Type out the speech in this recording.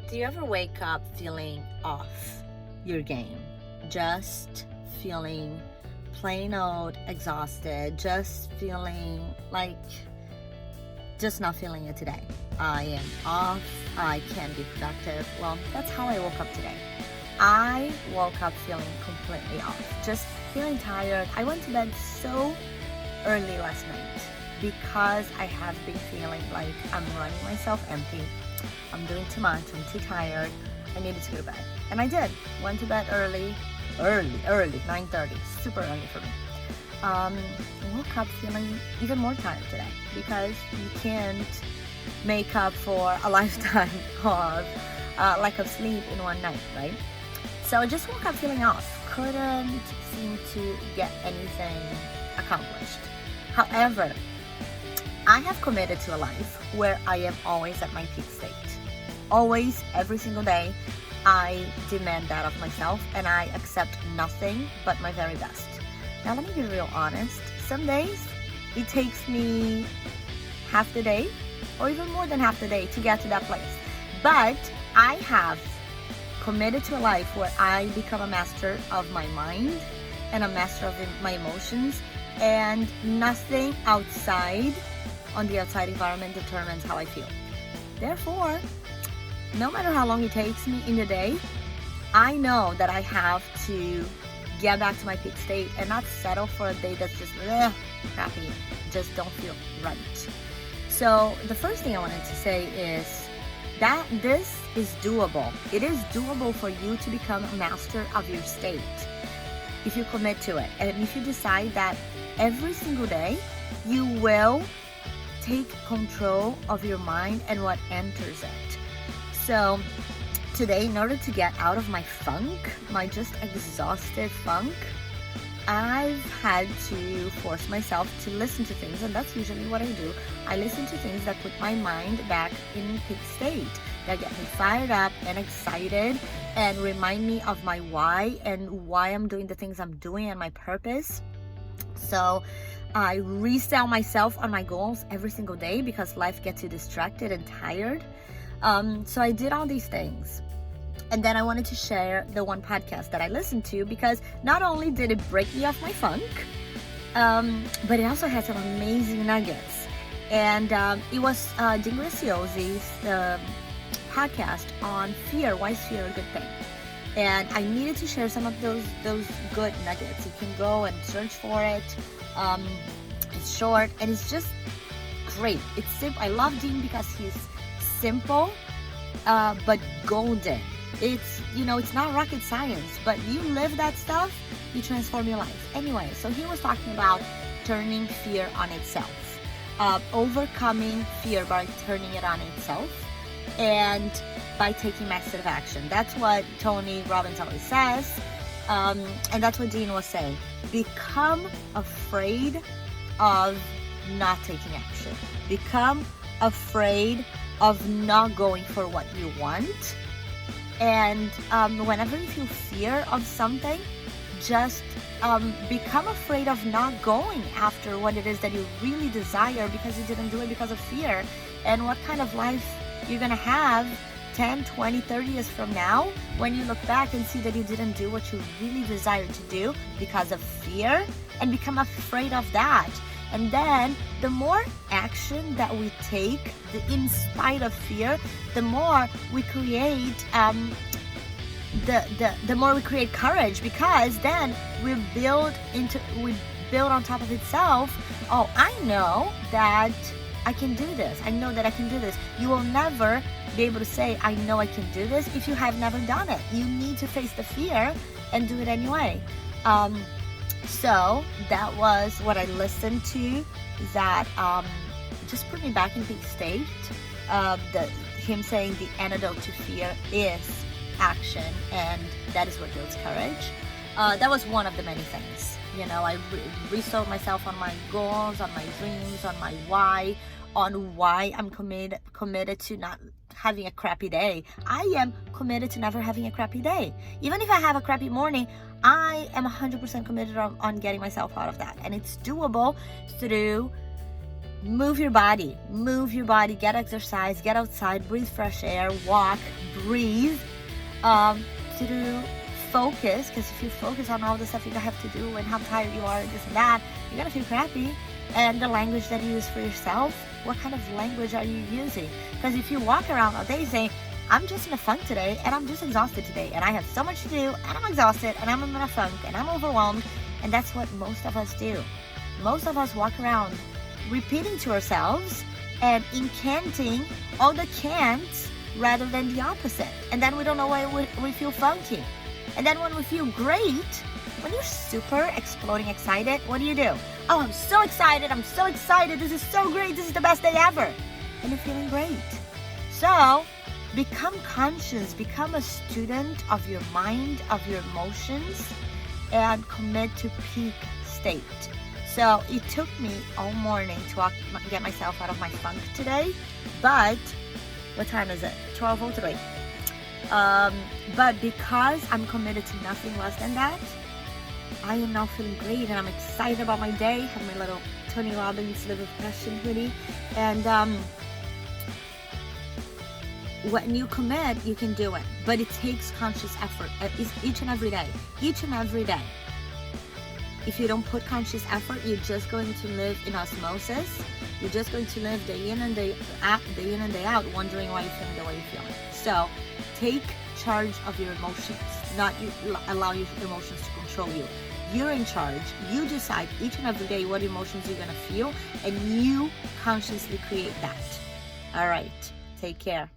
Do you ever wake up feeling off your game? Just feeling plain old exhausted, just feeling like just not feeling it today. I am off, I can't be productive. Well, that's how I woke up today. I woke up feeling completely off, just feeling tired. I went to bed so early last night because I have been feeling like I'm running myself empty. I'm doing too much, I'm too tired, I needed to go to bed. And I did. Went to bed early, 9:30, super early for me. Woke up feeling even more tired today because you can't make up for a lifetime of lack of sleep in one night, right? So I just woke up feeling off. Couldn't seem to get anything accomplished. However, I have committed to a life where I am always at my peak state. Always, every single day, I demand that of myself and I accept nothing but my very best. Now let me be real honest. Some days it takes me half the day or even more than half the day to get to that place. But I have committed to a life where I become a master of my mind and a master of my emotions, and nothing outside on the outside environment determines how I feel. Therefore, no matter how long it takes me in the day, I know that I have to get back to my peak state and not settle for a day that's just crappy, just don't feel right. So the first thing I wanted to say is that this is doable. It is doable for you to become a master of your state if you commit to it. And if you decide that every single day you will take control of your mind and what enters it. So today, in order to get out of my funk, my just exhausted funk, I've had to force myself to listen to things, and that's usually what I do. I listen to things that put my mind back in peak state, that get me fired up and excited and remind me of my why and why I'm doing the things I'm doing and my purpose. So I resell myself on my goals every single day because life gets you distracted and tired. So I did all these things. And then I wanted to share the one podcast that I listened to because not only did it break me off my funk, but it also had some amazing nuggets. And it was Dean Graciozi's podcast on fear. Why is fear a good thing? And I needed to share some of those good nuggets. You can go and search for it. It's short and it's just great. It's simple. I love Dean because he's simple, but golden. It's not rocket science, but you live that stuff, you transform your life. Anyway, so he was talking about turning fear on itself, overcoming fear by turning it on itself, and by taking massive action. That's what Tony Robbins always says, and that's what Dean was saying. Become afraid of not taking action. Become afraid of not going for what you want. And whenever you feel fear of something, just become afraid of not going after what it is that you really desire because you didn't do it because of fear. And what kind of life you're gonna have 10, 20, 30 years from now when you look back and see that you didn't do what you really desired to do because of fear, and become afraid of that. And then the more action that we take in spite of fear, the more we create the more we create courage, because then we build on top of itself. Oh, I know that I can do this. I know that I can do this. You will never be able to say, I know I can do this, if you have never done it. You need to face the fear and do it anyway. So that was what I listened to that just put me back in peak state. Him saying the antidote to fear is action, and that is what builds courage. That was one of the many things. I resold myself on my goals, on my dreams, on my why, on why I'm committed to not having a crappy day. I am committed to never having a crappy day. Even if I have a crappy morning, I am 100% committed on getting myself out of that. And it's doable through Move your body, get exercise, get outside, breathe fresh air, walk, breathe, to focus, because if you focus on all the stuff you have to do and how tired you are and this and that, you're gonna feel crappy. And the language that you use for yourself, what kind of language are you using? Because if you walk around all day saying, I'm just in a funk today, and I'm just exhausted today, and I have so much to do, and I'm exhausted, and I'm in a funk, and I'm overwhelmed, and that's what most of us do. Most of us walk around repeating to ourselves and incanting all the cants rather than the opposite. And then we don't know why we feel funky. And then when we feel great, when you're super exploding excited, what do? Oh, I'm so excited, this is so great, this is the best day ever. And you're feeling great. So, become conscious, become a student of your mind, of your emotions, and commit to peak state. So it took me all morning to get myself out of my funk today, but what time is it? 12:03. But because I'm committed to nothing less than that, I am now feeling great, and I'm excited about my day. I have my little Tony Robbins Live with Passion hoodie, and when you commit, you can do it, but it takes conscious effort each and every day. If you don't put conscious effort, you're just going to live in osmosis. You're just going to live day in and day out, wondering why you're feeling the way you're feeling. So take charge of your emotions, not allow your emotions to control you. You're in charge. You decide each and every day what emotions you're going to feel, and you consciously create that. All right, take care.